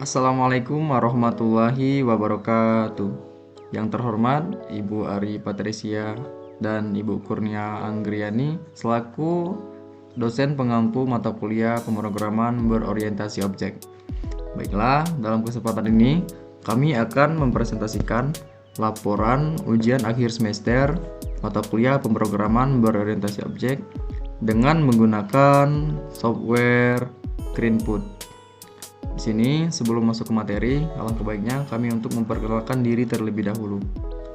Assalamualaikum warahmatullahi wabarakatuh. Yang terhormat Ibu Ari Patricia dan Ibu Kurnia Anggriani selaku dosen pengampu mata kuliah pemrograman berorientasi objek. Baiklah, dalam kesempatan ini kami akan mempresentasikan laporan ujian akhir semester mata kuliah pemrograman berorientasi objek dengan menggunakan software Greenfoot. Di sini, sebelum masuk ke materi, alangkah baiknya kami untuk memperkenalkan diri terlebih dahulu.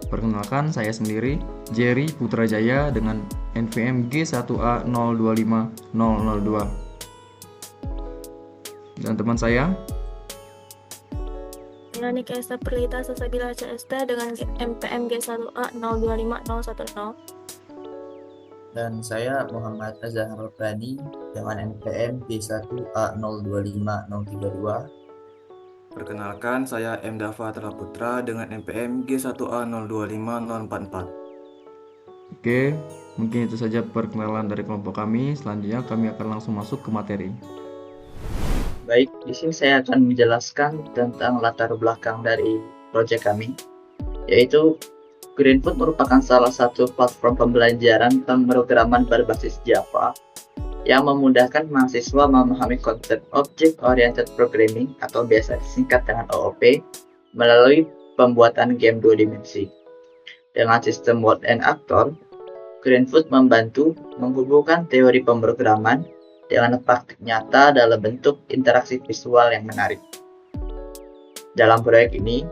Perkenalkan, saya sendiri, Jerry Putrajaya dengan NPM G1A025002. Dan teman saya, Nika Esta Perlita Sasabila CST dengan MPM G1A025010. Dan saya Muhammad Azhar Rabbani dengan NPM B1A025032. Perkenalkan, saya M. Dava Putra dengan NPM G1A025044. Oke, mungkin itu saja perkenalan dari kelompok kami. Selanjutnya kami akan langsung masuk ke materi. Baik, di sini saya akan menjelaskan tentang latar belakang dari proyek kami, yaitu Greenfoot merupakan salah satu platform pembelajaran pemrograman berbasis Java yang memudahkan mahasiswa memahami konsep Object Oriented Programming atau biasa disingkat dengan OOP melalui pembuatan game dua dimensi. Dengan sistem Word and Actor, Greenfoot membantu menghubungkan teori pemrograman dengan praktik nyata dalam bentuk interaksi visual yang menarik. Dalam proyek ini,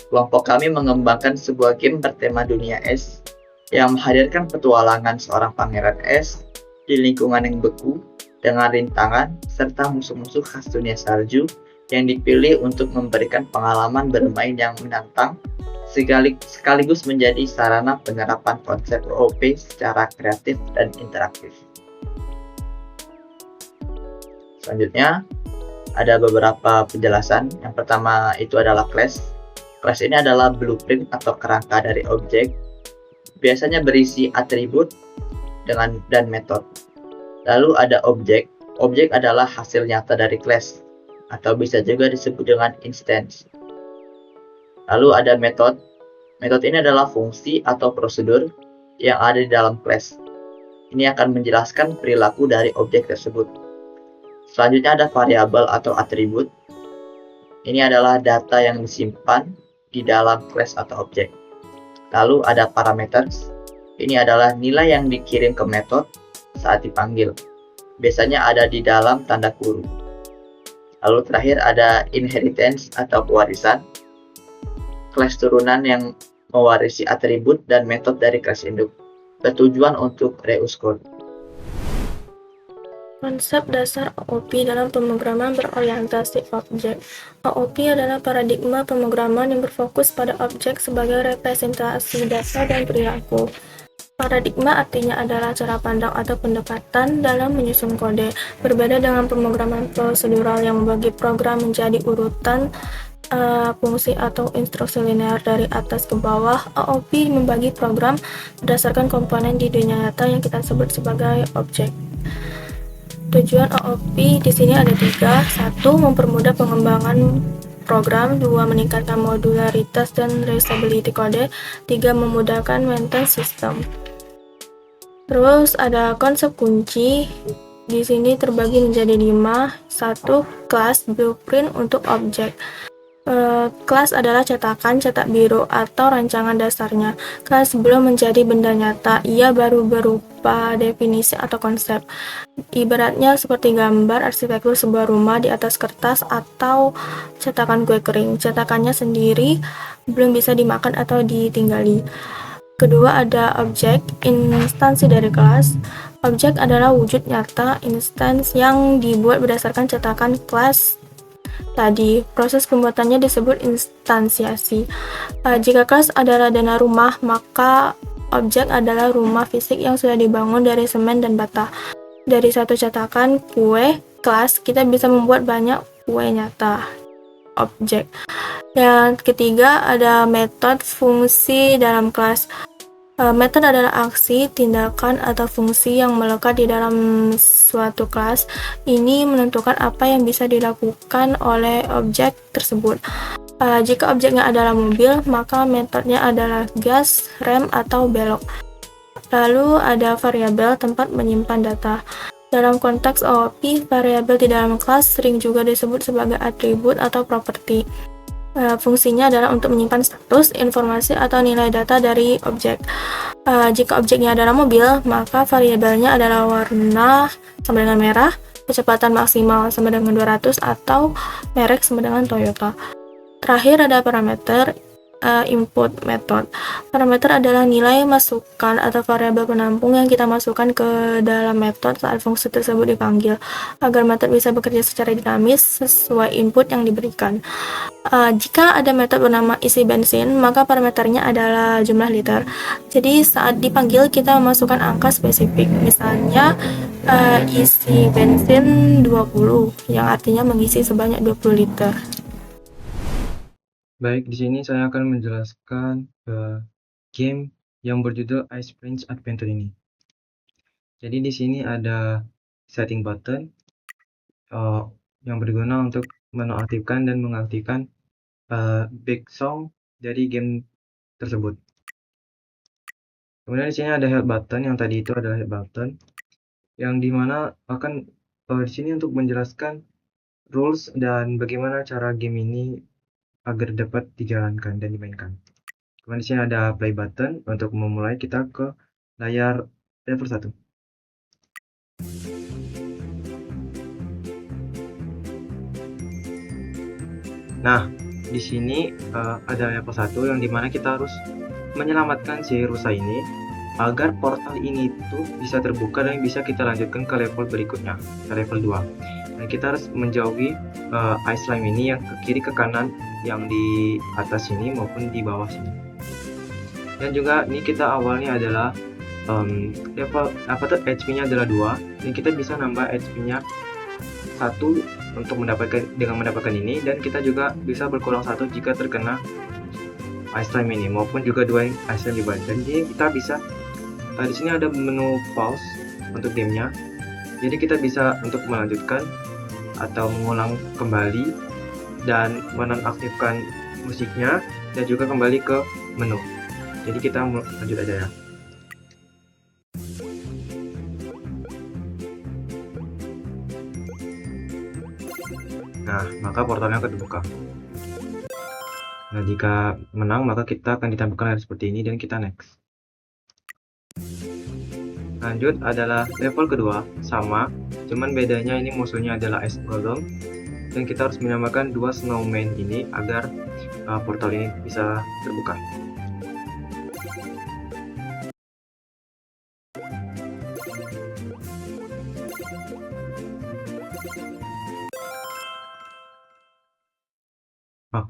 kelompok kami mengembangkan sebuah game bertema dunia es yang menghadirkan petualangan seorang pangeran es di lingkungan yang beku dengan rintangan serta musuh-musuh khas dunia salju yang dipilih untuk memberikan pengalaman bermain yang menantang sekaligus menjadi sarana penerapan konsep OOP secara kreatif dan interaktif. Selanjutnya, ada beberapa penjelasan. Yang pertama itu adalah class. Class ini adalah blueprint atau kerangka dari objek. Biasanya berisi atribut dan metode. Lalu ada objek. Objek adalah hasil nyata dari class, atau bisa juga disebut dengan instance. Lalu ada metode. Metode ini adalah fungsi atau prosedur yang ada di dalam class. Ini akan menjelaskan perilaku dari objek tersebut. Selanjutnya ada variabel atau atribut. Ini adalah data yang disimpan di dalam class atau objek. Lalu ada parameters. Ini adalah nilai yang dikirim ke metode saat dipanggil. Biasanya ada di dalam tanda kurung. Lalu terakhir ada inheritance atau pewarisan. Kelas turunan yang mewarisi atribut dan metode dari kelas induk. Bertujuan untuk reuse code. Konsep dasar OOP dalam pemrograman berorientasi objek. OOP adalah paradigma pemrograman yang berfokus pada objek sebagai representasi data dan perilaku. Paradigma artinya adalah cara pandang atau pendekatan dalam menyusun kode. Berbeda dengan pemrograman prosedural yang membagi program menjadi urutan fungsi atau instruksi linear dari atas ke bawah, OOP membagi program berdasarkan komponen di dunia nyata yang kita sebut sebagai objek. Tujuan OOP di sini ada 3. 1. Mempermudah pengembangan program. 2. Meningkatkan modularitas dan reusability kode. 3. Memudahkan maintenance system. Terus ada konsep kunci. Di sini terbagi menjadi 5. 1. Kelas blueprint untuk objek. Kelas adalah cetakan, cetak biru, atau rancangan dasarnya. Kelas belum menjadi benda nyata, ia baru berupa definisi atau konsep. Ibaratnya seperti gambar arsitektur sebuah rumah di atas kertas atau cetakan kue kering. Cetakannya sendiri belum bisa dimakan atau ditinggali. Kedua ada objek, instansi dari kelas. Objek adalah wujud nyata instance yang dibuat berdasarkan cetakan kelas tadi. Proses pembuatannya disebut instansiasi. Jika kelas adalah dana rumah, maka objek adalah rumah fisik yang sudah dibangun dari semen dan bata. Dari satu cetakan kue kelas, kita bisa membuat banyak kue nyata objek. Yang ketiga ada metode fungsi dalam kelas. Method adalah aksi, tindakan, atau fungsi yang melekat di dalam suatu kelas. Ini menentukan apa yang bisa dilakukan oleh objek tersebut. Jika objeknya adalah mobil, maka metodenya adalah gas, rem, atau belok. Lalu ada variabel tempat menyimpan data. Dalam konteks OOP, variabel di dalam kelas sering juga disebut sebagai atribut atau properti. Fungsinya adalah untuk menyimpan status, informasi, atau nilai data dari objek. Jika objeknya adalah mobil, maka variabelnya adalah warna sama dengan merah, kecepatan maksimal sama dengan 200, atau merek sama dengan Toyota. Terakhir ada parameter input method. Parameter adalah nilai masukan atau variabel penampung yang kita masukkan ke dalam metode saat fungsi tersebut dipanggil, agar metode bisa bekerja secara dinamis sesuai input yang diberikan. Jika ada metode bernama isi bensin, maka parameternya adalah jumlah liter. Jadi saat dipanggil kita memasukkan angka spesifik, misalnya isi bensin 20, yang artinya mengisi sebanyak 20 liter. Baik, di sini saya akan menjelaskan game yang berjudul Ice Prince Adventure ini. Jadi di sini ada setting button yang berguna untuk menonaktifkan dan mengaktifkan back song dari game tersebut. Kemudian di sini ada help button, yang tadi itu adalah help button, yang dimana akan di sini untuk menjelaskan rules dan bagaimana cara game ini agar dapat dijalankan dan dimainkan. Kemudian di sini ada play button untuk memulai kita ke layar level 1. Nah, di sini ada level 1 yang dimana kita harus menyelamatkan si rusa ini agar portal ini tuh bisa terbuka dan bisa kita lanjutkan ke level berikutnya, ke level 2. Dan kita harus menjauhi ice slime ini yang ke kiri ke kanan, yang di atas sini maupun di bawah sini. Dan juga ini kita awalnya adalah level HP-nya adalah 2, dan kita bisa nambah HP-nya 1 untuk mendapatkan ini, dan kita juga bisa berkurang 1 jika terkena ice slime ini, maupun juga 2 ice slime dibalik. Jadi kita bisa di sini ada menu pause untuk gamenya, jadi kita bisa untuk melanjutkan atau mengulang kembali dan menonaktifkan musiknya, dan juga kembali ke menu. Jadi kita lanjut aja ya. Nah, maka portalnya akan terbuka. Nah, jika menang maka kita akan ditampilkan layar seperti ini dan kita next. Lanjut adalah level kedua, sama, cuman bedanya ini musuhnya adalah Ice Golem, dan kita harus menyamakan 2 snowman ini agar portal ini bisa terbuka.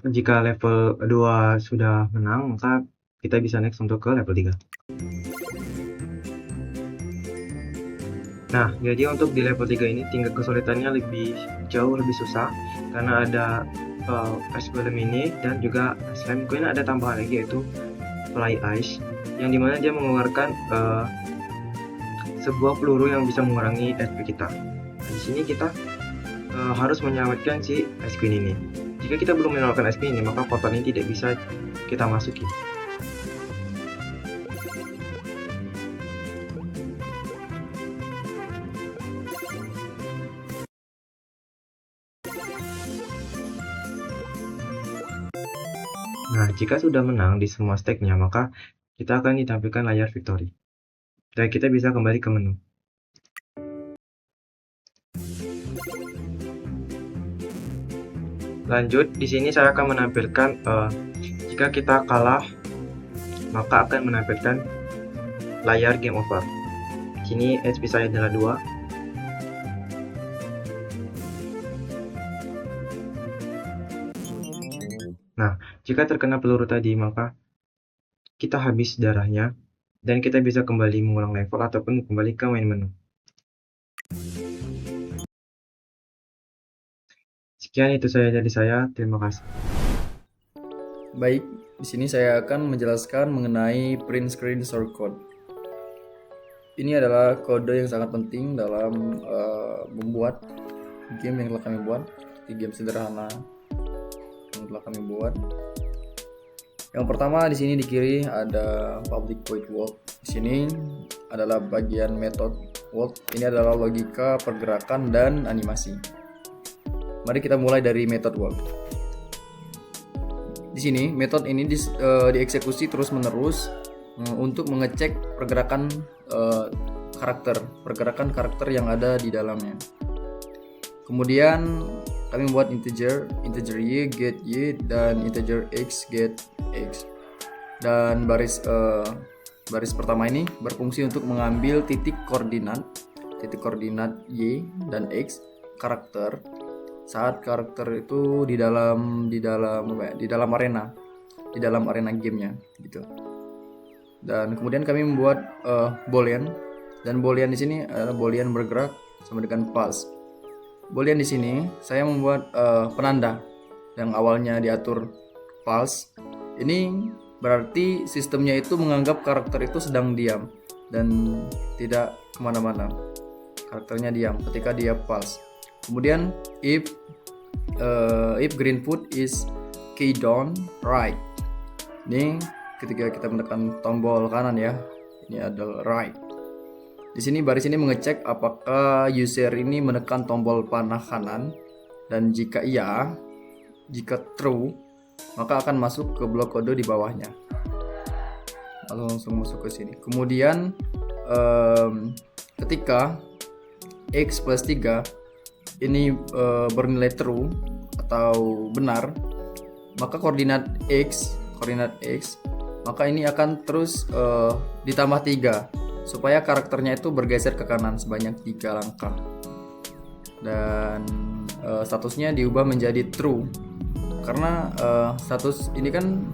Jika level 2 sudah menang, maka kita bisa next untuk ke level 3. Nah, jadi untuk di level 3 ini tingkat kesulitannya jauh lebih susah, karena ada Ice Golem ini dan juga Slime. Kemudian ada tambahan lagi, yaitu Fly Ice, yang dimana dia mengeluarkan sebuah peluru yang bisa mengurangi HP kita. Nah, di sini kita harus menyelamatkan si Ice Queen ini. Jika kita belum menyelamatkan Ice Queen ini, maka portal ini tidak bisa kita masuki. Nah, jika sudah menang di semua stake-nya, maka kita akan ditampilkan layar victory. Dan kita bisa kembali ke menu. Lanjut, di sini saya akan menampilkan jika kita kalah, maka akan menampilkan layar game over. Di sini HP saya adalah 2. Nah, jika terkena peluru tadi, maka kita habis darahnya, dan kita bisa kembali mengulang level ataupun kembali ke main menu. Sekian itu saja dari saya, terima kasih. Baik, di sini saya akan menjelaskan mengenai print screen shortcode. Ini adalah kode yang sangat penting dalam membuat game yang telah kami buat, di game sederhana yang telah kami buat. Yang pertama di sini di kiri ada public void world. Di sini adalah bagian method world. Ini adalah logika pergerakan dan animasi. Mari kita mulai dari method world. Di sini method ini dieksekusi terus-menerus untuk mengecek pergerakan karakter yang ada di dalamnya. Kemudian kami membuat integer y get y dan integer x get x. Dan baris pertama ini berfungsi untuk mengambil titik koordinat y dan x karakter saat karakter itu di dalam arena gamenya gitu. Dan kemudian kami membuat boolean, dan boolean di sini adalah boolean bergerak sama dengan pulse. Boolean di sini saya membuat penanda yang awalnya diatur pulse. Ini berarti sistemnya itu menganggap karakter itu sedang diam dan tidak kemana-mana. Karakternya diam ketika dia pulse. Kemudian if green food is key down right. Ini ketika kita menekan tombol kanan ya. Ini adalah right. Di sini baris ini mengecek apakah user ini menekan tombol panah kanan, dan jika true, maka akan masuk ke blok kode di bawahnya. Langsung masuk ke sini. Kemudian ketika x plus 3 ini bernilai true atau benar, maka koordinat x maka ini akan terus ditambah 3 supaya karakternya itu bergeser ke kanan sebanyak 3 langkah, dan statusnya diubah menjadi true karena status ini kan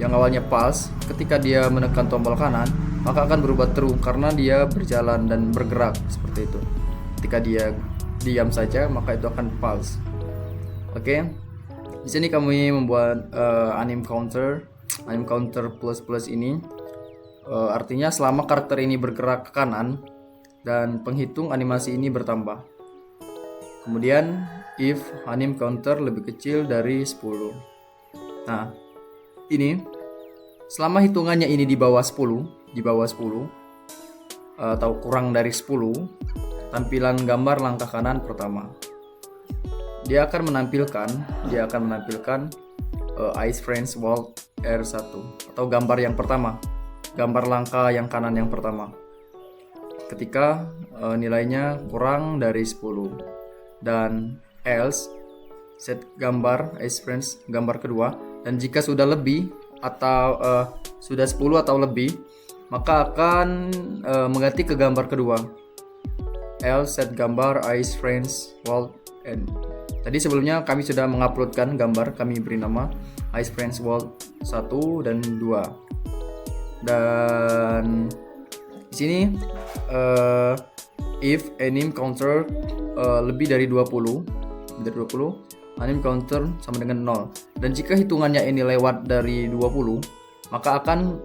yang awalnya pulse, ketika dia menekan tombol kanan maka akan berubah true karena dia berjalan dan bergerak seperti itu. Ketika dia diam saja maka itu akan pulse. Oke. Di sini kami membuat anim counter plus ini artinya selama karakter ini bergerak ke kanan dan penghitung animasi ini bertambah. Kemudian if anim counter lebih kecil dari 10. Nah, ini selama hitungannya ini di bawah 10 atau kurang dari 10, tampilan gambar langkah kanan pertama. Dia akan menampilkan Ice Friends World R1 atau gambar yang pertama, gambar langkah yang kanan yang pertama. Ketika nilainya kurang dari 10, dan else set gambar Ice Friends gambar kedua, dan jika sudah lebih atau sudah 10 atau lebih, maka akan mengganti ke gambar kedua. Else set gambar Ice Friends World N. Tadi sebelumnya kami sudah menguploadkan gambar, kami beri nama Ice Friends World 1 dan 2. Dan di sini if anim counter lebih dari 20, anim counter sama dengan 0. Dan jika hitungannya ini lewat dari 20, maka akan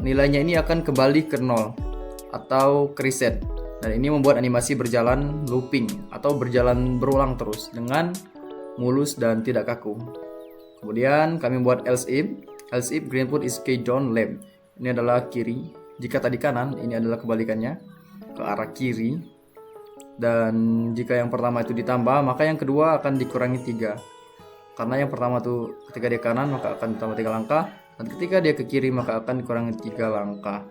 nilainya ini akan kembali ke 0 atau ke reset. Dan ini membuat animasi berjalan looping atau berjalan berulang terus dengan mulus dan tidak kaku. Kemudian kami buat else if green food is key down left. Ini adalah kiri. Jika tadi kanan, ini adalah kebalikannya, ke arah kiri. Dan jika yang pertama itu ditambah, maka yang kedua akan dikurangi 3. Karena yang pertama itu ketika dia kanan maka akan ditambah 3 langkah, dan ketika dia ke kiri maka akan dikurangi 3 langkah.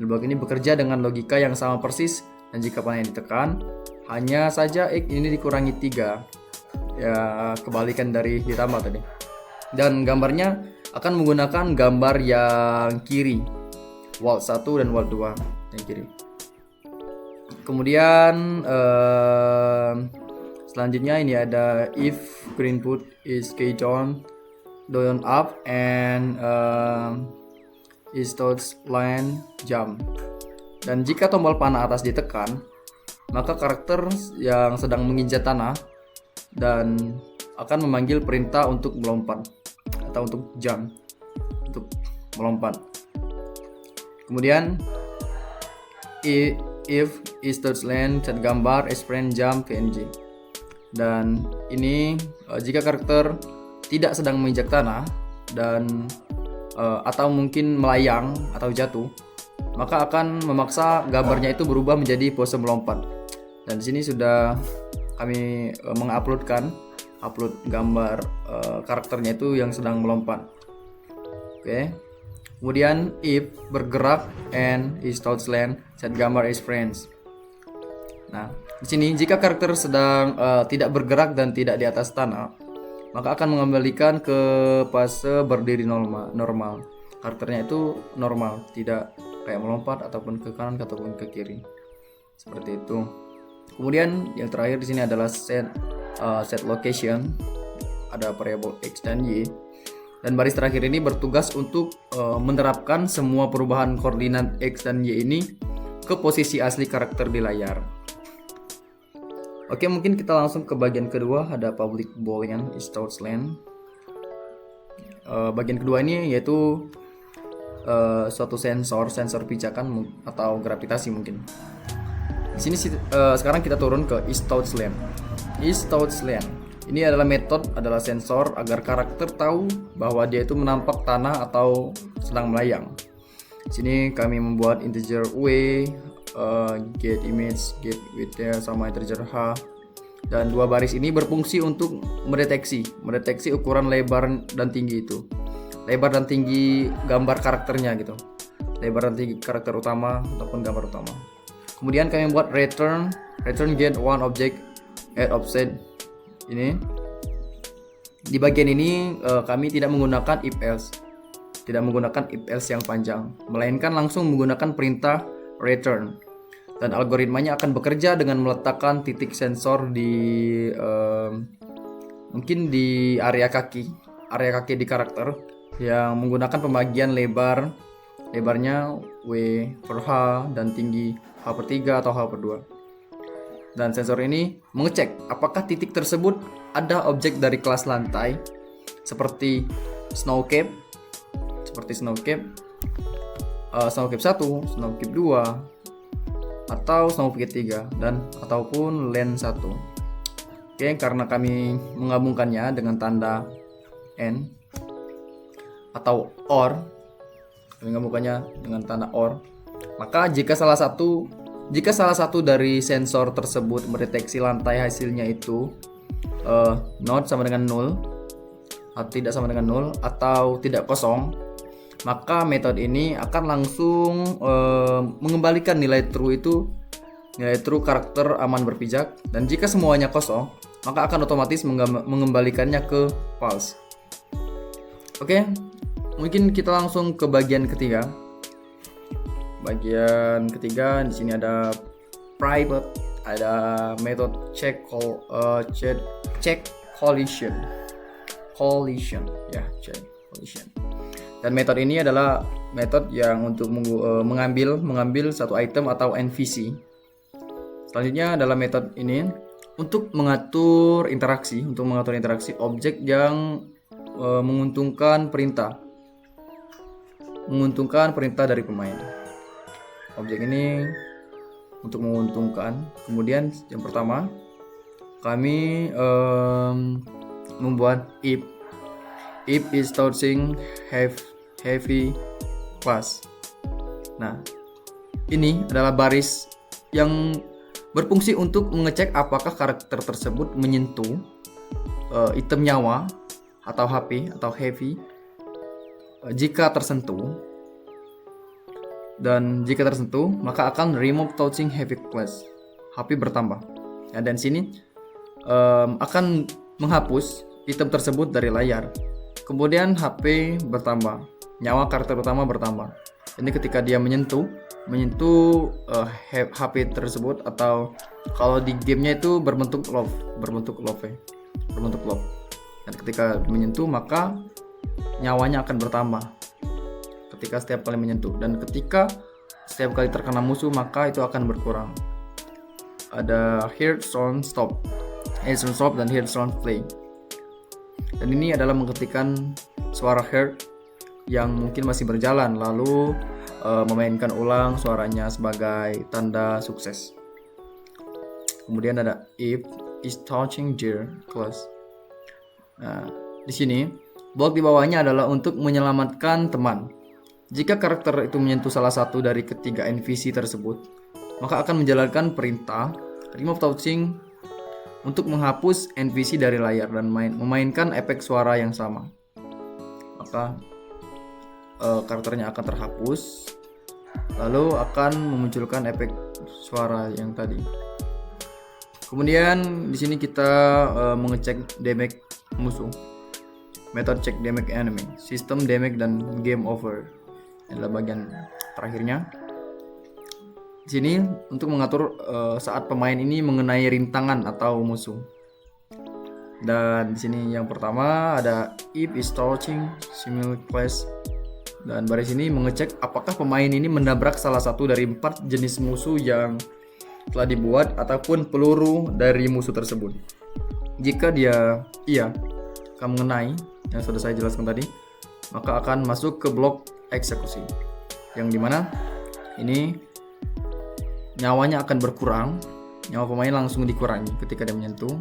Blok ini bekerja dengan logika yang sama persis, dan jika panah yang ditekan, hanya saja X ini dikurangi 3. Ya, kebalikan dari ditambah tadi. Dan gambarnya akan menggunakan gambar yang kiri, World 1 dan World 2 yang kiri. Kemudian selanjutnya ini ada if green food is key down up and is touch line jump. Dan jika tombol panah atas ditekan, maka karakter yang sedang menginjak tanah dan akan memanggil perintah untuk melompat atau untuk jump, untuk melompat. Kemudian if is touch land, set gambar, expand, jump, PNG. Dan ini jika karakter tidak sedang menginjak tanah dan atau mungkin melayang atau jatuh, maka akan memaksa gambarnya itu berubah menjadi pose melompat. Dan di sini sudah kami upload gambar karakternya itu yang sedang melompat. Oke. Kemudian if bergerak and is touch land, set gambar is friends. Nah, di sini jika karakter sedang tidak bergerak dan tidak di atas tanah, maka akan mengembalikan ke fase berdiri normal. Karakternya itu normal, tidak kayak melompat ataupun ke kanan ataupun ke kiri. Seperti itu. Kemudian yang terakhir di sini adalah set location. Ada variabel x dan y. Dan baris terakhir ini bertugas untuk menerapkan semua perubahan koordinat x dan y ini ke posisi asli karakter di layar. Oke, mungkin kita langsung ke bagian kedua, ada public boolean is touch land. Bagian kedua ini yaitu suatu sensor pijakan atau gravitasi mungkin. Di sini sekarang kita turun ke is touch land. Is touch land ini adalah sensor agar karakter tahu bahwa dia itu menampak tanah atau sedang melayang. Di sini kami membuat integer w, get image, get width sama integer h. Dan dua baris ini berfungsi untuk mendeteksi ukuran lebar dan tinggi itu. Lebar dan tinggi gambar karakternya gitu. Lebar dan tinggi karakter utama ataupun gambar utama. Kemudian kami buat return get one object at offset. Ini di bagian ini kami tidak menggunakan if else yang panjang, melainkan langsung menggunakan perintah return. Dan algoritmanya akan bekerja dengan meletakkan titik sensor di mungkin di area kaki di karakter yang menggunakan pembagian lebarnya w per h dan tinggi h/3 atau h/2. Dan sensor ini mengecek apakah titik tersebut ada objek dari kelas lantai seperti snowcap 1, snowcap 2, atau snowcap 3 dan ataupun land 1. Oke, karena kami menggabungkannya dengan tanda N atau OR, maka jika salah satu dari sensor tersebut mendeteksi lantai hasilnya itu not sama dengan 0 atau tidak sama dengan 0 atau tidak kosong, maka metode ini akan langsung mengembalikan nilai true karakter aman berpijak. Dan jika semuanya kosong, maka akan otomatis mengembalikannya ke false. Oke, mungkin kita langsung ke bagian ketiga. Bagian ketiga di sini ada private, ada method check collision. Dan metode ini adalah metode yang untuk mengambil satu item atau NPC. Selanjutnya adalah metode ini untuk mengatur interaksi objek yang menguntungkan perintah dari pemain. Objek ini untuk menguntungkan. Kemudian yang pertama kami membuat if is touching heavy pass. Nah, ini adalah baris yang berfungsi untuk mengecek apakah karakter tersebut menyentuh item nyawa atau HP atau heavy jika tersentuh. Dan jika tersentuh, maka akan remove touching heavy class. HP bertambah. Ya, dan sini akan menghapus item tersebut dari layar. Kemudian HP bertambah, nyawa karakter utama bertambah. Ini ketika dia menyentuh HP tersebut, atau kalau di gamenya itu berbentuk love. Dan ketika menyentuh, maka nyawanya akan bertambah ketika setiap kali menyentuh, dan ketika setiap kali terkena musuh maka itu akan berkurang. Ada hear sound stop dan hear sound play. Dan ini adalah menghentikan suara heard yang mungkin masih berjalan, lalu memainkan ulang suaranya sebagai tanda sukses. Kemudian ada if is touching their close. Nah, di sini blok di bawahnya adalah untuk menyelamatkan teman. Jika karakter itu menyentuh salah satu dari ketiga NPC tersebut, maka akan menjalankan perintah remove touching untuk menghapus NPC dari layar dan memainkan efek suara yang sama. Maka karakternya akan terhapus, lalu akan memunculkan efek suara yang tadi. Kemudian di sini kita mengecek damage musuh, method check damage enemy, system damage, dan game over adalah bagian terakhirnya. Di sini untuk mengatur saat pemain ini mengenai rintangan atau musuh. Dan di sini yang pertama ada if is touching similar class, dan baris ini mengecek apakah pemain ini menabrak salah satu dari 4 jenis musuh yang telah dibuat ataupun peluru dari musuh tersebut. Jika dia akan mengenai yang sudah saya jelaskan tadi, maka akan masuk ke blok eksekusi, yang dimana ini nyawanya akan berkurang, nyawa pemain langsung dikurangi ketika dia menyentuh.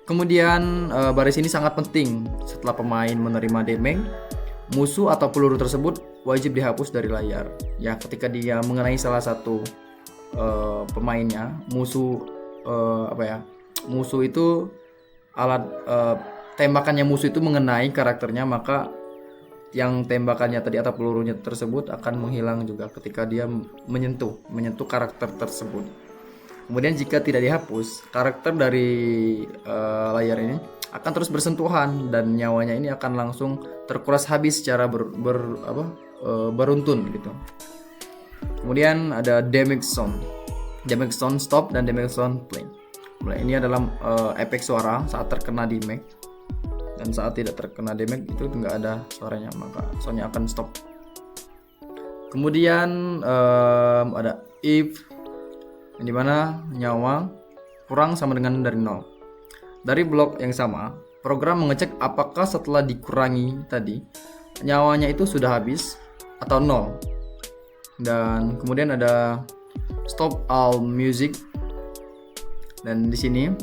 Kemudian baris ini sangat penting. Setelah pemain menerima damage, musuh atau peluru tersebut wajib dihapus dari layar. Ya, ketika dia mengenai salah satu pemainnya, musuh itu alat tembakannya musuh itu mengenai karakternya, maka yang tembakannya tadi atau pelurunya tersebut akan menghilang juga ketika dia menyentuh karakter tersebut. Kemudian jika tidak dihapus, karakter dari layar ini akan terus bersentuhan dan nyawanya ini akan langsung terkuras habis secara beruntun gitu. Kemudian ada damage sound stop, dan damage sound play. Ini adalah efek suara saat terkena damage, dan saat tidak terkena damage itu nggak ada suaranya, maka soundnya akan stop. Kemudian ada if, yang dimana nyawa kurang sama dengan dari 0. Dari blok yang sama, program mengecek apakah setelah dikurangi tadi nyawanya itu sudah habis atau 0. Dan kemudian ada stop all music, dan di sini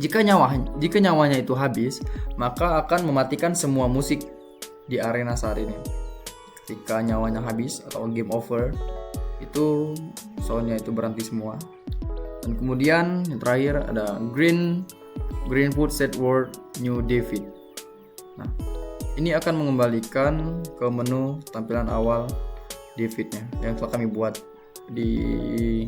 jika nyawanya itu habis, maka akan mematikan semua musik di arena saat ini. Ketika nyawanya habis atau game over, itu soundnya itu berhenti semua. Dan kemudian yang terakhir ada green food set word new defeat. Nah, ini akan mengembalikan ke menu tampilan awal defeatnya yang telah kami buat di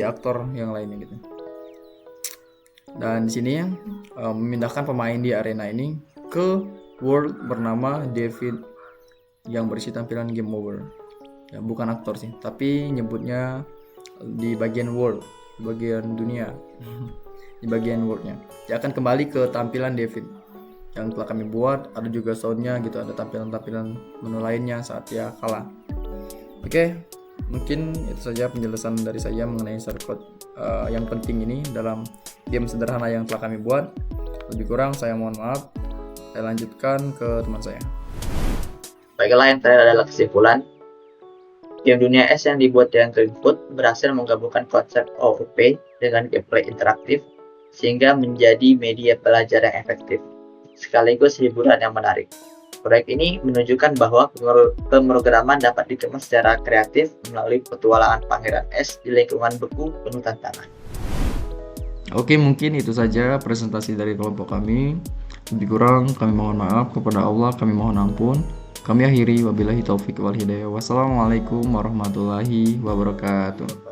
aktor yang lainnya gitu. Dan di sini memindahkan pemain di arena ini ke world bernama defeat yang berisi tampilan game over. Ya, bukan aktor sih, tapi nyebutnya di bagian world, bagian dunia. Di bagian worldnya dia akan kembali ke tampilan defeat yang telah kami buat. Ada juga soundnya gitu, ada tampilan menu lainnya saat dia kalah. Oke, mungkin itu saja penjelasan dari saya mengenai shortcut yang penting ini dalam game sederhana yang telah kami buat. Lebih kurang saya mohon maaf. Saya lanjutkan ke teman saya. Baiklah, yang terakhir adalah kesimpulan. Game Dunia Es yang dibuat dengan Greenfoot berhasil menggabungkan konsep OOP dengan gameplay interaktif sehingga menjadi media belajar yang efektif, sekaligus hiburan yang menarik. Proyek ini menunjukkan bahwa pemrograman dapat dikemas secara kreatif melalui petualangan Pangeran Es di lingkungan beku penuh tantangan. Oke, mungkin itu saja presentasi dari kelompok kami. Lebih kurang kami mohon maaf, kepada Allah kami mohon ampun. Kami akhiri, wabillahi taufik wal hidayah. Wassalamualaikum warahmatullahi wabarakatuh.